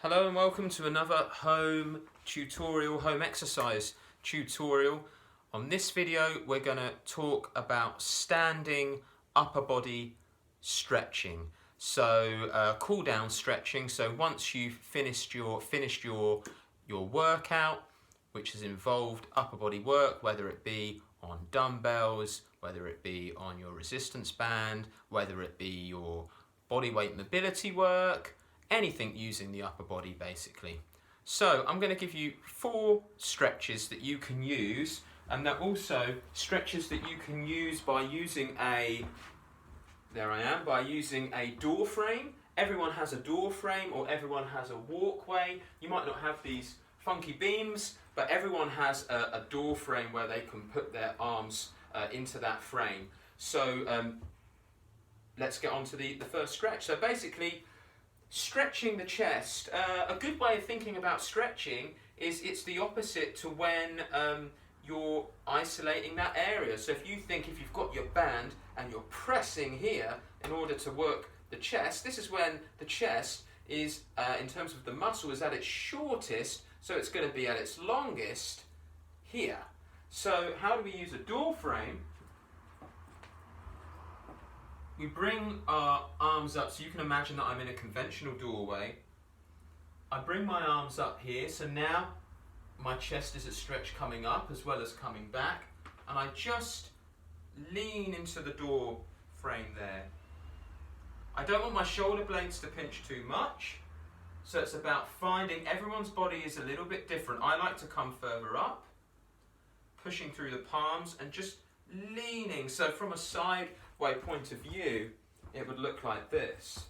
Hello and welcome to another home exercise tutorial. On this video we're going to talk about standing upper body stretching. So cool down stretching. So once you've finished your workout, which has involved upper body work, whether it be on dumbbells, whether it be on your resistance band, whether it be your body weight mobility work, anything using the upper body basically. So I'm going to give you 4 stretches that you can use, and they're also stretches that you can use by using a door frame. Everyone has a door frame or everyone has a walkway. You might not have these funky beams, but everyone has a door frame where they can put their arms into that frame. So let's get on to the first stretch. So basically, stretching the chest, a good way of thinking about stretching is it's the opposite to when you're isolating that area. So if you've got your band and you're pressing here in order to work the chest, this is when the chest is, in terms of the muscle, is at its shortest, so it's going to be at its longest here. So how do we use a door frame? We bring our arms up, so you can imagine that I'm in a conventional doorway. I bring my arms up here, so now my chest is a stretch coming up as well as coming back, and I just lean into the door frame there. I don't want my shoulder blades to pinch too much, so it's about finding, everyone's body is a little bit different. I like to come further up, pushing through the palms and just leaning. So from a sideway point of view, it would look like this.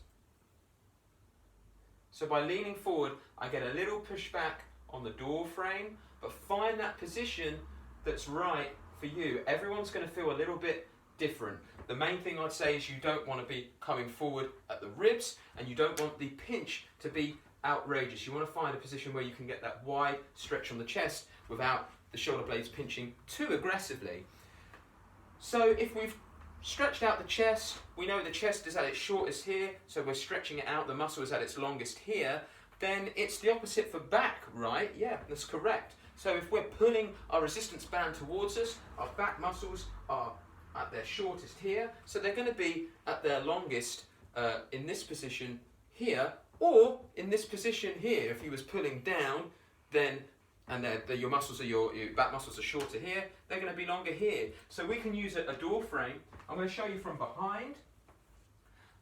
So by leaning forward, I get a little pushback on the door frame, but find that position that's right for you. Everyone's going to feel a little bit different. The main thing I'd say is you don't want to be coming forward at the ribs, and you don't want the pinch to be outrageous. You want to find a position where you can get that wide stretch on the chest without the shoulder blades pinching too aggressively. So if we've stretched out the chest, we know the chest is at its shortest here, so we're stretching it out, the muscle is at its longest here, then it's the opposite for back, right? Yeah, that's correct. So if we're pulling our resistance band towards us, our back muscles are at their shortest here, so they're going to be at their longest in this position here, or in this position here. If you was pulling down, then your muscles are your back muscles are shorter here, they're going to be longer here. So we can use a door frame. I'm going to show you from behind.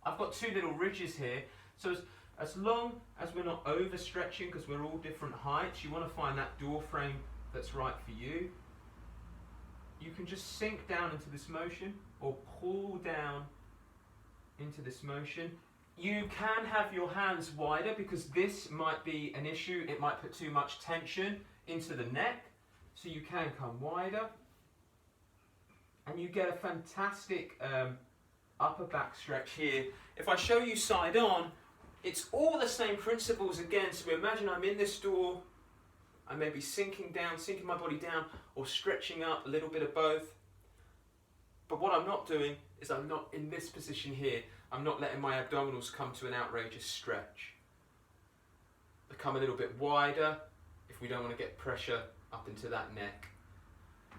I've got 2 little ridges here, so as long as we're not overstretching, because we're all different heights, you want to find that door frame that's right for you. You can just sink down into this motion or pull down into this motion. You can have your hands wider because this might be an issue. It might put too much tension into the neck, so you can come wider. And you get a fantastic upper back stretch here. If I show you side on, it's all the same principles again. So imagine I'm in this door, I may be sinking my body down, or stretching up, a little bit of both. But what I'm not doing is I'm not in this position here. I'm not letting my abdominals come to an outrageous stretch. Become a little bit wider if we don't want to get pressure up into that neck.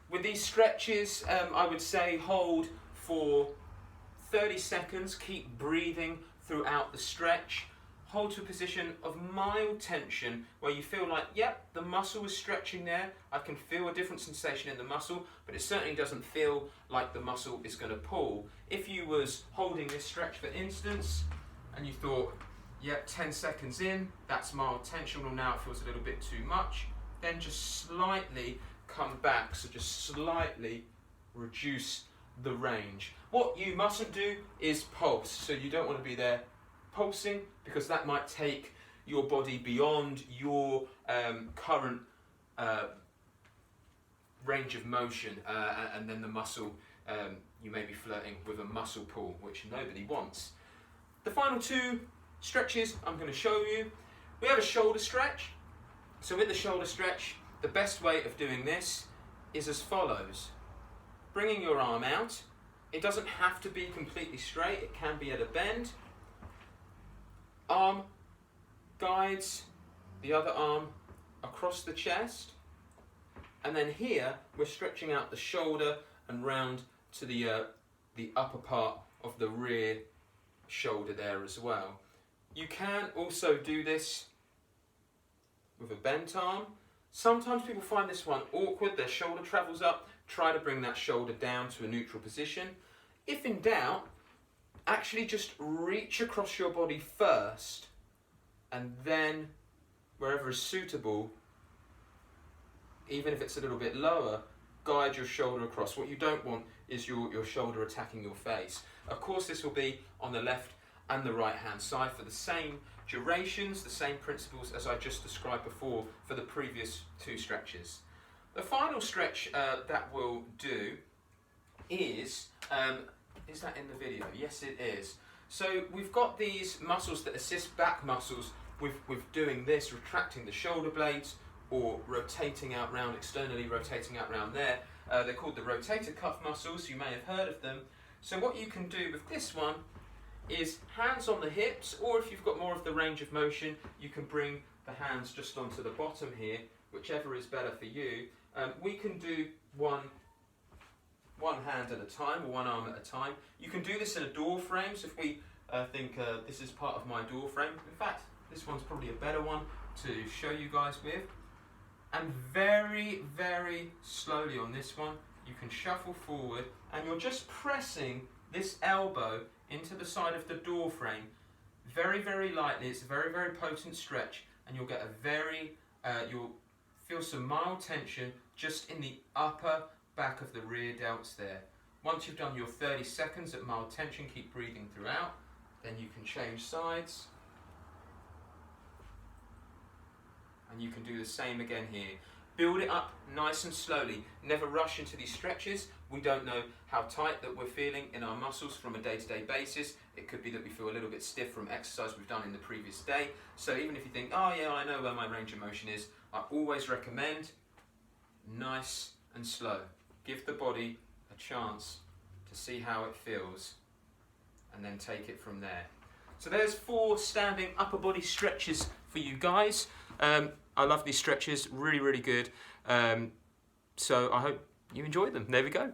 With these stretches, I would say hold for 30 seconds, keep breathing throughout the stretch. Hold to a position of mild tension where you feel like, yep, the muscle is stretching there. I can feel a different sensation in the muscle, but it certainly doesn't feel like the muscle is going to pull. If you was holding this stretch, for instance, and you thought, yep, 10 seconds in, that's mild tension, or now it feels a little bit too much, then just slightly come back, so just slightly reduce the range. What you mustn't do is pulse, so you don't want to be there pulsing, because that might take your body beyond your current range of motion, and then the muscle, you may be flirting with a muscle pull, which nobody wants. The final 2 stretches I'm going to show you. We have a shoulder stretch. So with the shoulder stretch, the best way of doing this is as follows. Bringing your arm out. It doesn't have to be completely straight, it can be at a bend. Arm guides the other arm across the chest, and then here we're stretching out the shoulder and round to the upper part of the rear shoulder there as well. You can also do this with a bent arm. Sometimes people find this one awkward, their shoulder travels up, try to bring that shoulder down to a neutral position. If in doubt, actually just reach across your body first, and then wherever is suitable, even if it's a little bit lower, guide your shoulder across. What you don't want is your shoulder attacking your face. Of course, this will be on the left and the right hand side for the same durations, the same principles as I just described before for the previous two stretches. The final stretch that we'll do is that in the video? Yes, it is. So we've got these muscles that assist back muscles with doing this, retracting the shoulder blades or rotating out round, externally rotating out round there. They're called the rotator cuff muscles, you may have heard of them. So what you can do with this one is hands on the hips, or if you've got more of the range of motion, you can bring the hands just onto the bottom here, whichever is better for you. We can do one hand at a time, or one arm at a time. You can do this in a door frame, so if we think this is part of my door frame, in fact, this one's probably a better one to show you guys with. And very, very slowly on this one, you can shuffle forward, and you're just pressing this elbow into the side of the door frame very, very lightly. It's a very, very potent stretch, and you'll get you'll feel some mild tension just in the upper back of the rear delts there. Once you've done your 30 seconds at mild tension, keep breathing throughout, then you can change sides. And you can do the same again here. Build it up nice and slowly. Never rush into these stretches. We don't know how tight that we're feeling in our muscles from a day-to-day basis. It could be that we feel a little bit stiff from exercise we've done in the previous day. So even if you think, oh yeah, I know where my range of motion is, I always recommend nice and slow. Give the body a chance to see how it feels, and then take it from there. So there's 4 standing upper body stretches for you guys. I love these stretches, really, really good. So I hope you enjoyed them. There we go.